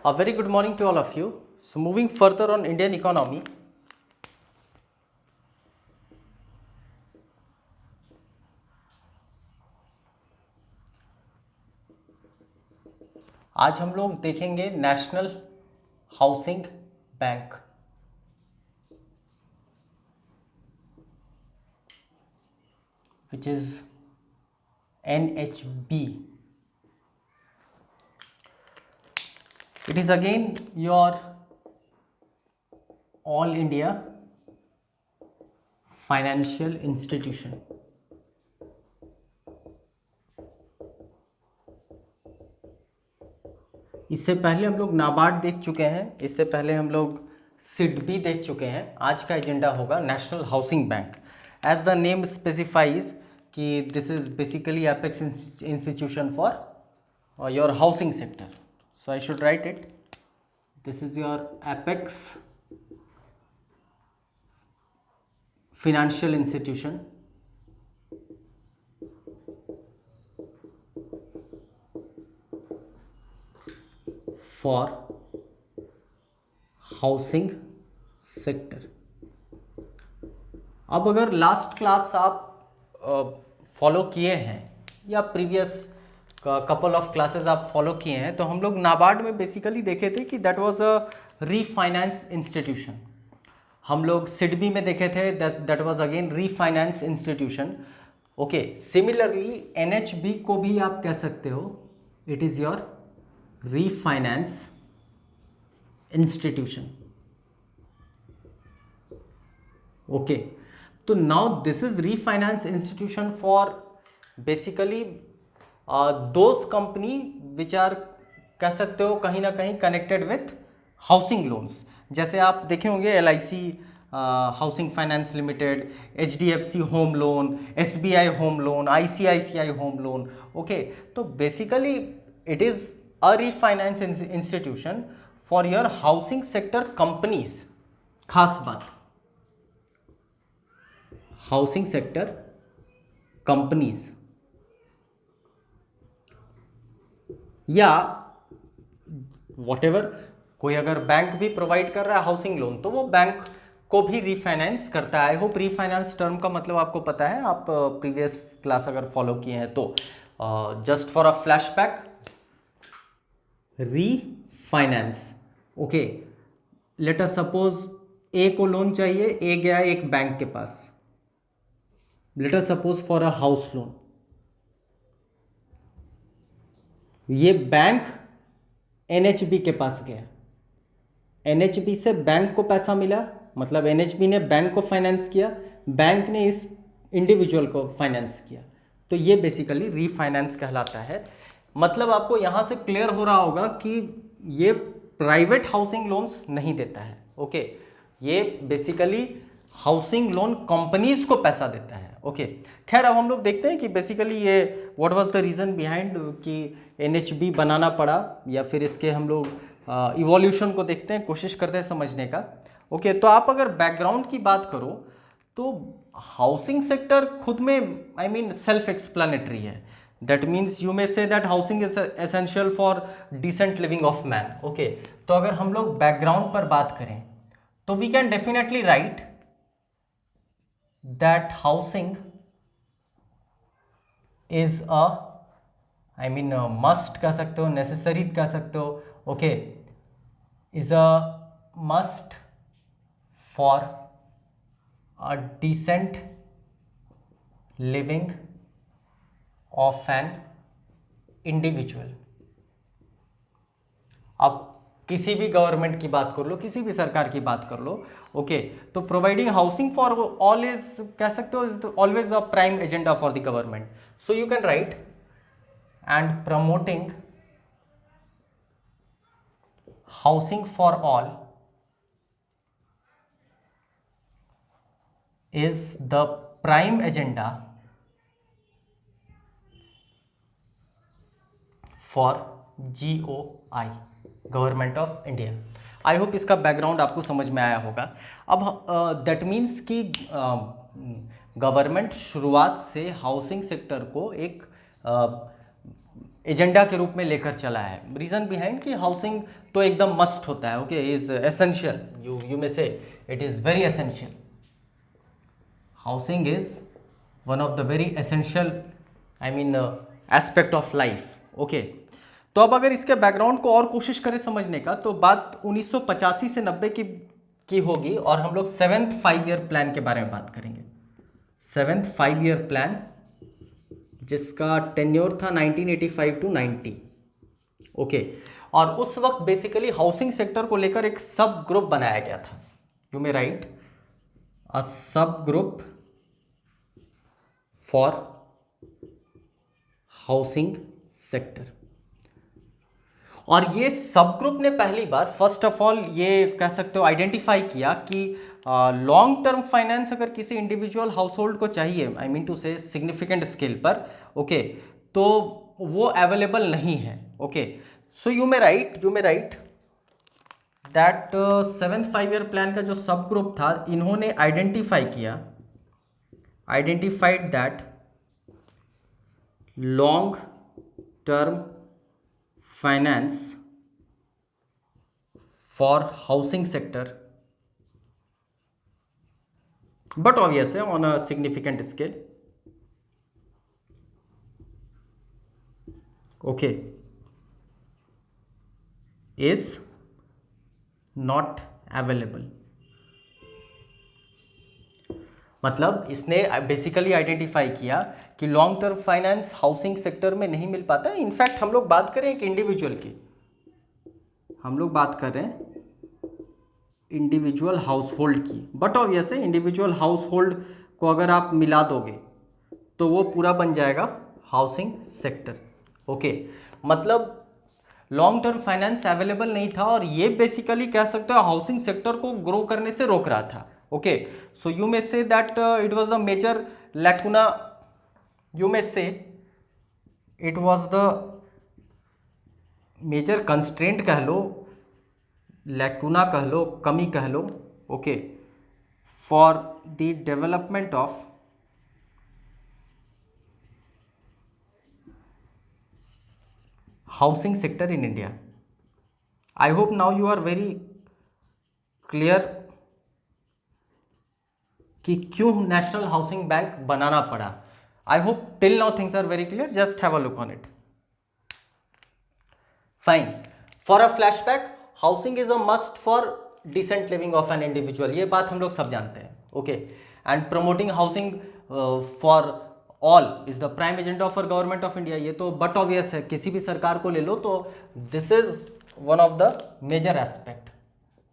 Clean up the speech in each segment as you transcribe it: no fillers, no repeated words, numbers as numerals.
A very good morning to all of you. So moving further on Indian economy, आज हम लोग देखेंगे national Housing bank. which is NHB. It is again your all India financial institution. इससे पहले हम लोग नाबार्ड देख चुके हैं, इससे पहले हम लोग सिडबी देख चुके हैं। आज का एजेंडा होगा National Housing Bank. As the name specifies कि this is basically apex institution for your housing sector. So I should write it, this is your apex financial institution for housing sector। अब अगर last class आप follow किए हैं या previous couple of classes आप follow किए हैं तो हम लोग नाबार्ड में बेसिकली देखे थे कि that was a refinance institution. हम लोग सिडबी में देखे थे that was again refinance institution. Okay, similarly NHB को भी आप कह सकते हो, it is your refinance institution. Okay, तो now this is refinance institution for basically those company which are कह सकते हो कहीं ना कहीं कनेक्टेड विथ हाउसिंग लोन्स। जैसे आप देखे होंगे LIC housing finance limited, HDFC home loan, SBI home loan, ICICI home loan. Okay, तो basically it is a refinance institution for your housing sector companies. खास बात, हाउसिंग सेक्टर कंपनीज या whatever, कोई अगर बैंक भी प्रोवाइड कर रहा है हाउसिंग लोन तो वो बैंक को भी रीफाइनेंस करता है। आई होप रीफाइनेंस टर्म का मतलब आपको पता है, आप प्रीवियस क्लास अगर फॉलो किए हैं तो। Just for a flashback, refinance. Okay, let us suppose A को लोन चाहिए, ए गया एक बैंक के पास, let us suppose for a house loan. ये बैंक एनएचबी के पास गया, एनएचबी से बैंक को पैसा मिला, मतलब एनएचबी ने बैंक को फाइनेंस किया, बैंक ने इस इंडिविजुअल को फाइनेंस किया, तो ये बेसिकली रीफाइनेंस कहलाता है। मतलब आपको यहाँ से क्लियर हो रहा होगा कि ये प्राइवेट हाउसिंग लोन्स नहीं देता है। ओके, ये बेसिकली हाउसिंग लोन कंपनीज को पैसा देता है। ओके, खैर अब हम लोग देखते हैं कि बेसिकली ये what was the reason behind कि एनएचबी बनाना पड़ा, या फिर इसके हम लोग इवोल्यूशन को देखते हैं, कोशिश करते हैं समझने का। ओके, तो आप अगर बैकग्राउंड की बात करो तो हाउसिंग सेक्टर खुद में आई मीन सेल्फ एक्सप्लेनेटरी है। That means you may say that housing is essential for decent living of man. Okay, तो अगर हम लोग बैकग्राउंड पर बात करें तो we can definitely write that housing is a I mean must कह सकते हो, नेसेसरी कह सकते हो। Okay, is a must for a decent living of an individual. अब किसी भी गवर्नमेंट की बात कर लो, किसी भी सरकार की बात कर लो, ओके, तो providing housing for all is कह सकते हो is always a prime agenda for the government. So you can write and promoting housing for all is the prime agenda for GOI, government of India. I hope इसका background आपको समझ में आया होगा। अब दैट मीन्स कि government शुरुआत से हाउसिंग सेक्टर को एक एजेंडा के रूप में लेकर चला है। रीजन बिहाइंड कि हाउसिंग तो एकदम मस्ट होता है, okay, is essential, you may say it is very essential. Housing is one of the very essential I mean aspect of life, okay. तो अब अगर इसके बैकग्राउंड को और कोशिश करें समझने का, तो बात 1985 से 90 की होगी, और हम लोग 7th 5 ईयर प्लान के बारे में बात करेंगे। 7th 5 ईयर प्लान जिसका टेन्योर था 1985 टू 90, ओके। और उस वक्त बेसिकली हाउसिंग सेक्टर को लेकर एक सब ग्रुप बनाया गया था। यू मे राइट अ सब ग्रुप फॉर हाउसिंग सेक्टर। और ये सब ग्रुप ने पहली बार फर्स्ट ऑफ ऑल ये कह सकते हो आइडेंटिफाई किया कि लॉन्ग टर्म फाइनेंस अगर किसी इंडिविजुअल हाउस होल्ड को चाहिए, आई मीन टू से सिग्निफिकेंट स्केल पर, ओके, तो वो अवेलेबल नहीं है, okay. So you may right that 7th 5 year plan का जो सब ग्रुप था, इन्होंने identified that long term finance for housing sector, but obviously on a significant scale, okay, is not available। मतलब इसने बेसिकली आइडेंटिफाई किया कि long term finance housing sector में नहीं मिल पाता है। इनफैक्ट हम लोग बात करें एक इंडिविजुअल की, हम लोग बात कर रहे हैं इंडिविजुअल हाउस होल्ड की, but obviously individual house hold को अगर आप मिला दोगे तो वो पूरा बन जाएगा हाउसिंग सेक्टर, ओके। मतलब लॉन्ग टर्म फाइनेंस अवेलेबल नहीं था, और ये बेसिकली कह सकते हो हाउसिंग सेक्टर को ग्रो करने से रोक रहा था, okay. So you may say that it was the major lacuna, you may say it was the major constraint कह लो, लैकुना कह लो, कमी कह लो, okay, for the development of housing sector in India. I hope now you are very clear कि क्यों National Housing Bank बनाना पड़ा। I hope till now things are very clear, just have a look on it. Fine, for a flashback, housing is a must for decent living of an individual, ये बात हम लोग सब जानते हैं, okay. And promoting housing for all is the prime agenda of government of India, ये तो but obvious है, किसी भी सरकार को ले लो तो this is one of the major aspect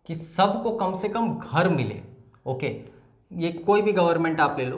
कि सबको कम से कम घर मिले, ओके। ये कोई भी गवर्नमेंट आप ले लो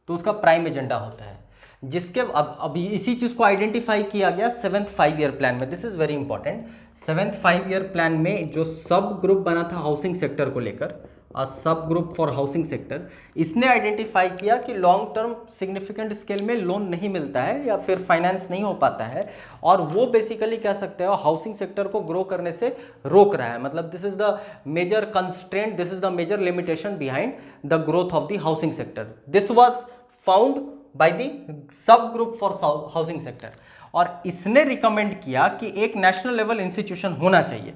तो उसका प्राइम एजेंडा होता है, जिसके अब अभी इसी चीज को आइडेंटिफाई किया गया 7th 5 ईयर प्लान में। This is very important. 7th 5 year plan में जो सब ग्रुप बना था हाउसिंग सेक्टर को लेकर, सब ग्रुप फॉर हाउसिंग सेक्टर, इसने आइडेंटिफाई किया कि लॉन्ग टर्म सिग्निफिकेंट स्केल में लोन नहीं मिलता है या फिर फाइनेंस नहीं हो पाता है, और वो बेसिकली कह सकते हो हाउसिंग सेक्टर को ग्रो करने से रोक रहा है। मतलब this is the major constraint, this is the major limitation behind the growth of the housing sector. This was found by the sub group for housing sector, और इसने रिकमेंड किया कि एक नेशनल लेवल इंस्टीट्यूशन होना चाहिए।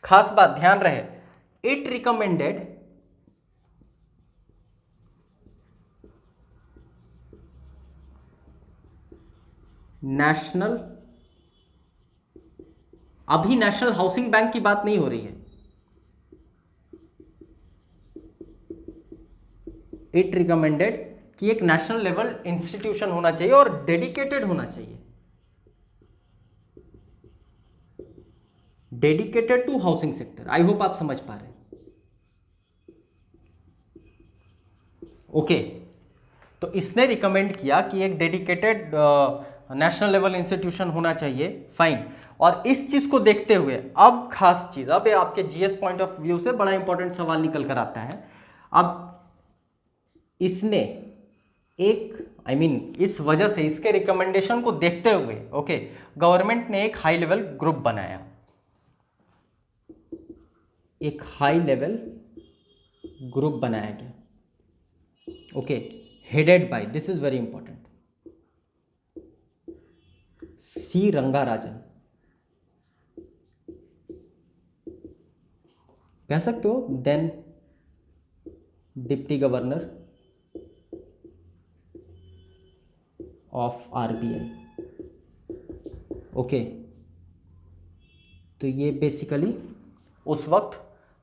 खास बात ध्यान रहे, इट रिकमेंडेड नेशनल, अभी नेशनल हाउसिंग बैंक की बात नहीं हो रही है, इट रिकमेंडेड कि एक नेशनल लेवल इंस्टीट्यूशन होना चाहिए और डेडिकेटेड होना चाहिए, dedicated to housing sector. I hope आप समझ पा रहे हैं, ओके। तो इसने रिकमेंड किया कि एक डेडिकेटेड नेशनल लेवल इंस्टीट्यूशन होना चाहिए, फाइन। और इस चीज को देखते हुए अब खास चीज, अब ये आपके जीएस पॉइंट ऑफ व्यू से बड़ा इंपॉर्टेंट सवाल निकल कर आता है। अब इसने एक आई मीन इस वजह से, इसके रिकमेंडेशन को देखते हुए, ओके, गवर्नमेंट ने एक हाई लेवल ग्रुप बनाया, एक हाई लेवल ग्रुप बनाया गया, okay, headed by, this is very important, C Rangarajan कह सकते हो, then deputy governor of RBI. Okay, तो ये बेसिकली उस वक्त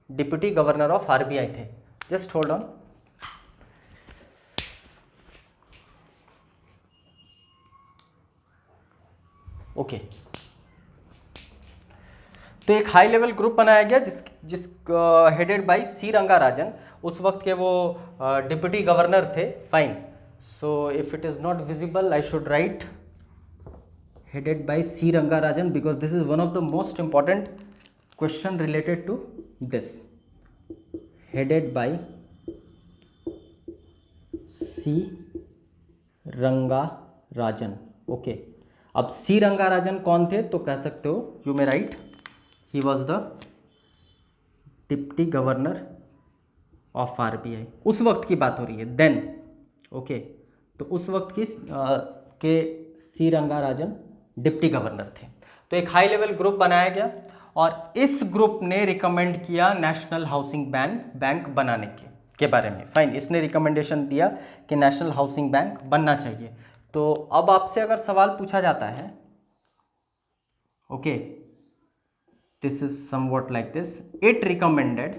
डिप्टी गवर्नर ऑफ आरबीआई थे। Just hold on. ओके, तो एक हाई लेवल ग्रुप बनाया गया जिस हेडेड बाय सी रंगाराजन। उस वक्त के वो डिप्टी गवर्नर थे। Fine, so if it is not visible I should right headed by C Rangarajan because this is one of the most important question related to this. Headed by C Rangarajan. Okay, अब C Rangarajan कौन थे तो कह सकते हो, you may right he was the deputy governor of RBI. उस वक्त की बात हो रही है, देन। ओके, तो उस वक्त की के सी रंगाराजन डिप्टी गवर्नर थे। तो एक हाई लेवल ग्रुप बनाया गया और इस ग्रुप ने रिकमेंड किया नेशनल हाउसिंग बैंक बनाने के बारे में। फाइन, इसने रिकमेंडेशन दिया कि नेशनल हाउसिंग बैंक बनना चाहिए। तो अब आपसे अगर सवाल पूछा जाता है, okay, this is somewhat like this, it recommended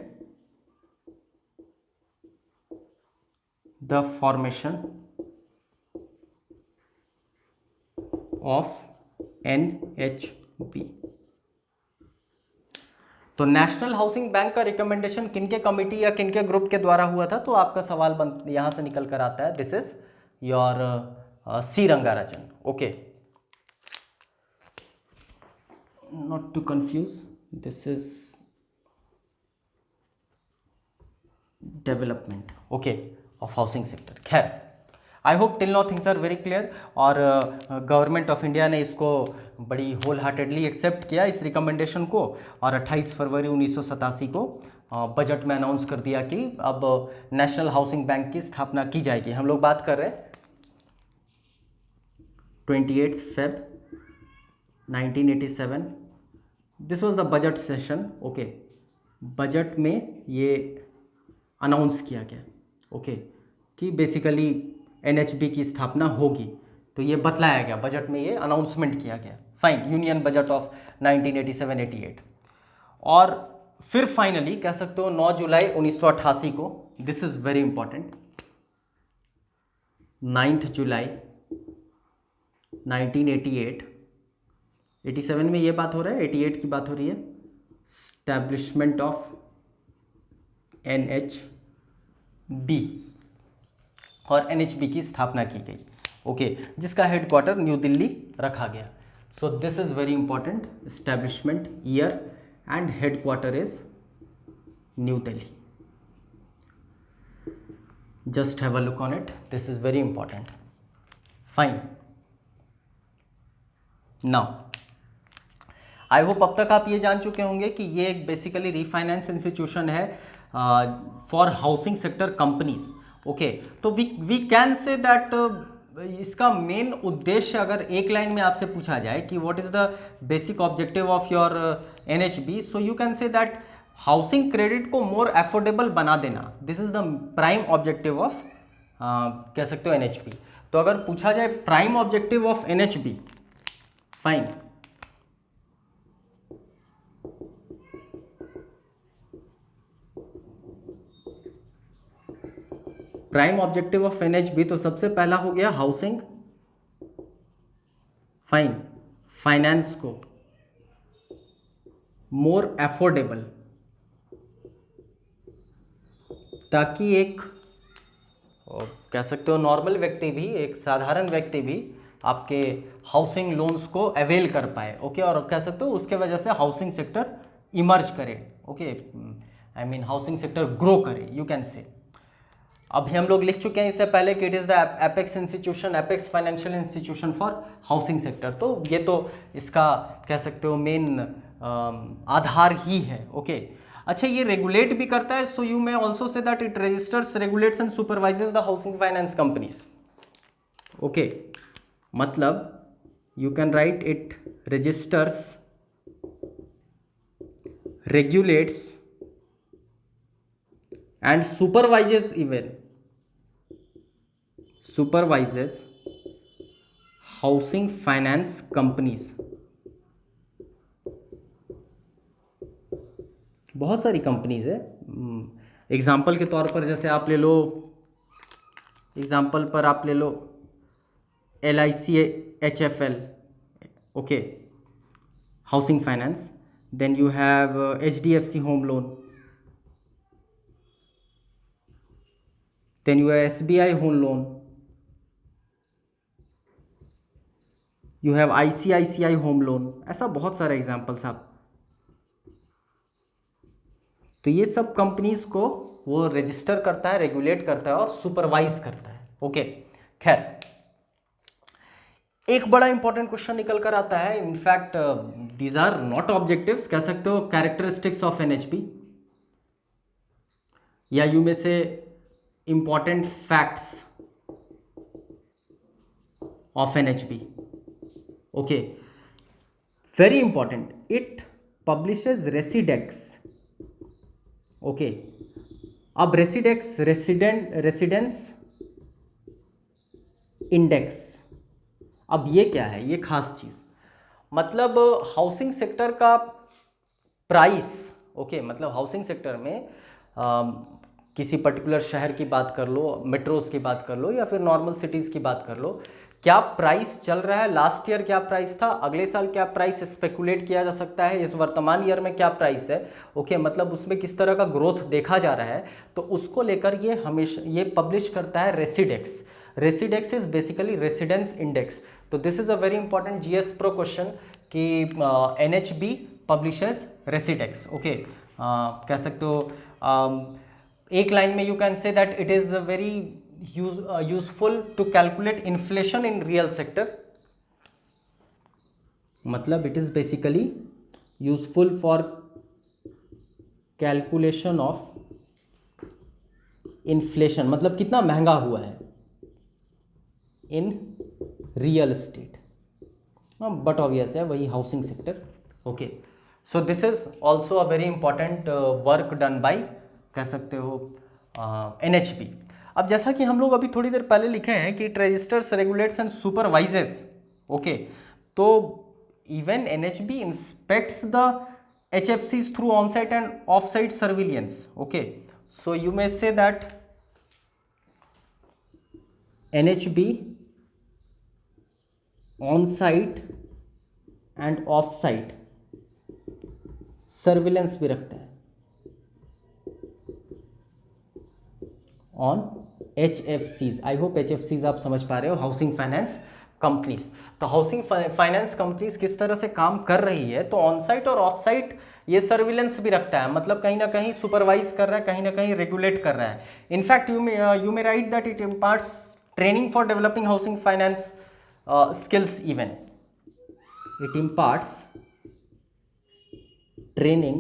the formation of NHB। तो नेशनल हाउसिंग बैंक का रिकमेंडेशन किनके कमिटी या किनके ग्रुप के द्वारा हुआ था, तो आपका सवाल यहां से निकल कर आता है, this is your C Rangarajan. Okay, not to confuse, this is development, okay, of housing sector. खैर, I hope till now things are very clear. और गवर्नमेंट ऑफ इंडिया ने इसको बड़ी होल हार्टेडली एक्सेप्ट किया इस रिकमेंडेशन को, और 28 फरवरी 1987 को बजट में अनाउंस कर दिया कि अब नेशनल हाउसिंग बैंक की स्थापना की जाएगी। हम लोग बात कर रहे हैं 28 Feb 1987, this was the budget session. Okay, budget में ये अनाउंस किया गया, ओके, कि बेसिकली NHB की स्थापना होगी। तो ये बतलाया गया बजट में, ये अनाउंसमेंट किया गया। Fine, union budget of 1987-88। और फिर फाइनली कह सकते हो 9 जुलाई 1988 को, दिस इज वेरी इंपॉर्टेंट, 9 जुलाई 1988, 87 में ये बात हो रहा है, 88 की बात हो रही है, एस्टैब्लिशमेंट ऑफ NHB, और NHB की स्थापना की गई। ओके, जिसका हेडक्वार्टर न्यू दिल्ली रखा गया। सो this is very important, establishment year and headquarter is new Delhi. Just have a look on it, this is very important. Fine, now I hope अब तक आप ये जान चुके होंगे कि ये एक बेसिकली रीफाइनेंस इंस्टीट्यूशन है for housing sector companies. Okay, तो वी कैन से दैट इसका मेन उद्देश्य अगर एक लाइन में आपसे पूछा जाए कि what is the basic objective of your NHB, so you can say that housing credit को मोर अफोर्डेबल बना देना, this is the prime objective of कह सकते हो NHB। तो अगर पूछा जाए prime objective of NHB, fine, prime objective of NHB, तो सबसे पहला हो गया हाउसिंग फाइनेंस को मोर अफोर्डेबल, ताकि एक कह सकते हो नॉर्मल व्यक्ति भी, एक साधारण व्यक्ति भी आपके हाउसिंग लोन्स को अवेल कर पाए। ओके, और कह सकते हो उसके वजह से हाउसिंग सेक्टर इमर्ज करे। Okay, I mean housing sector grow करे, यू कैन से। अभी हम लोग लिख चुके हैं इससे पहले कि it is the apex institution, apex financial institution for housing sector. तो ये तो इसका कह सकते हो मेन आधार ही है। ओके, अच्छा, ये रेगुलेट भी करता है, so you may also say that it registers, regulates and supervises the housing finance companies. Okay, मतलब you can write it registers, regulates and supervises housing finance companies. बहुत सारी कंपनीज है। एग्जाम्पल के तौर पर जैसे आप ले लो, एग्जाम्पल पर आप ले लो LIC HFL, okay, housing finance. Then you have HDFC home loan, then you have SBI home loan, you have ICICI home loan. ऐसा बहुत सारे एग्जाम्पल्स आप। तो ये सब कंपनीज को वो रजिस्टर करता है, रेगुलेट करता है और सुपरवाइज करता है। ओके, खैर एक बड़ा इंपॉर्टेंट क्वेश्चन निकल कर आता है। In fact these are not objectives, कह सकते हो कैरेक्टरिस्टिक्स ऑफ NHB, या you may say important facts of NHB। Okay, very important, it publishes RESIDEX. Okay, अब रेसिडेक्स रेसिडेंस इंडेक्स, अब ये क्या है? ये खास चीज, मतलब हाउसिंग सेक्टर का प्राइस। ओके, मतलब हाउसिंग सेक्टर में किसी पर्टिकुलर शहर की बात कर लो, मेट्रोज की बात कर लो, या फिर नॉर्मल सिटीज की बात कर लो, क्या प्राइस चल रहा है, लास्ट ईयर क्या प्राइस था, अगले साल क्या प्राइस स्पेकुलेट किया जा सकता है, इस वर्तमान ईयर में क्या प्राइस है। ओके, मतलब उसमें किस तरह का ग्रोथ देखा जा रहा है, तो उसको लेकर ये हमेशा ये पब्लिश करता है रेसिडेक्स। रेसिडेक्स इज बेसिकली रेसिडेंस इंडेक्स। तो this is a very important GS pro question कि NHB पब्लिशेस रेसिडेक्स। ओके, कह सकते हो एक लाइन में you can say that it is very useful to calculate inflation in real sector, मतलब it is basically useful for calculation of inflation, मतलब कितना महंगा हुआ है in real estate, but obvious है वही housing sector. Okay, so this is also a very important work done by, कह सकते हो NHB। अब जैसा कि हम लोग अभी थोड़ी देर पहले लिखे हैं कि it registers, regulates and supervises. Okay, तो even NHB inspects the HFCs through on site and off site surveillance. Okay, so you may say that NHB on site and off site surveillance भी रखता है on HFCs। I hope HFCs आप समझ पा रहे हो, housing finance companies. तो housing finance companies किस तरह से काम कर रही है, तो ऑन साइट और ऑफ साइट ये सर्विलेंस भी रखता है, मतलब कहीं ना कहीं सुपरवाइज कर रहा है, कहीं ना कहीं रेगुलेट कर रहा है। In fact you may right that it imparts training for developing housing finance skills even. It imparts training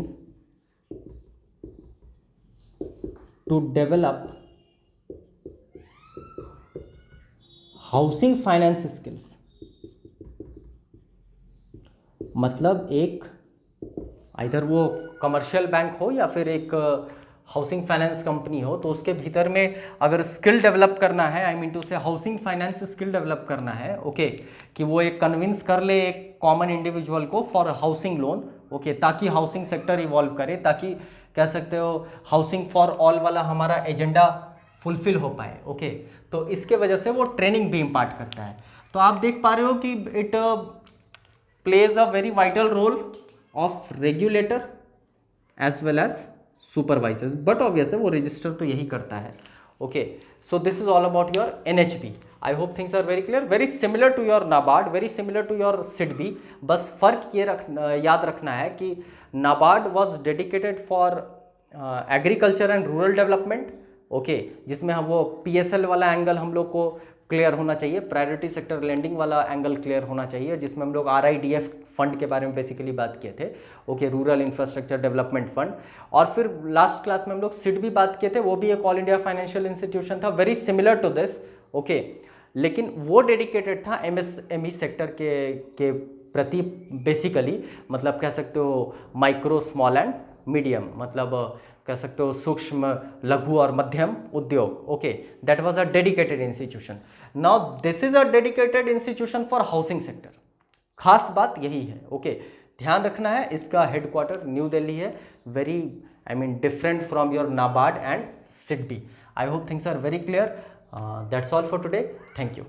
to develop housing finance skills. मतलब एक इधर वो कमर्शियल बैंक हो या फिर एक हाउसिंग फाइनेंस कंपनी हो, तो उसके भीतर में अगर स्किल डेवलप करना है, आई मीन टू से हाउसिंग फाइनेंस स्किल डेवलप करना है, ओके, कि वो एक कन्विंस कर ले एक कॉमन इंडिविजुअल को फॉर हाउसिंग लोन, ओके, ताकि हाउसिंग सेक्टर इवॉल्व करे, ताकि कह सकते हो हाउसिंग फॉर ऑल वाला हमारा एजेंडा फुलफिल हो पाए। ओके, तो इसके वजह से वो ट्रेनिंग भी इम्पार्ट करता है। तो आप देख पा रहे हो कि it plays a very vital role of regulator as well as supervisors, but obvious है वो रजिस्टर तो यही करता है। Okay, so this is all about your NHB। I hope things are very clear, very similar to your NABARD, very similar to your SIDBI। बस फर्क ये याद रखना है कि NABARD was dedicated for agriculture and rural development, okay, जिसमें हम वो PSL वाला एंगल हम लोग को क्लियर होना चाहिए, प्रायोरिटी सेक्टर लेंडिंग वाला एंगल क्लियर होना चाहिए, जिसमें हम लोग RIDF फंड के बारे में बेसिकली बात किए थे, okay, rural infrastructure development fund. और फिर लास्ट क्लास में हम लोग SIDBI बात किए थे, वो भी एक ऑल इंडिया फाइनेंशियल इंस्टीट्यूशन था, very similar to this, okay. लेकिन वो डेडिकेटेड था एमएसएमई सेक्टर के प्रति बेसिकली, मतलब कह सकते हो माइक्रो स्मॉल एंड मीडियम, मतलब कह सकते हो सूक्ष्म लघु और मध्यम उद्योग। Okay, that was a dedicated institution. Now this is a dedicated institution for housing sector. खास बात यही है। ओके, ध्यान रखना है, इसका हेडक्वार्टर न्यू दिल्ली है, very different from your NABARD and SIDBI. I hope things are very clear. That's all for today, thank you.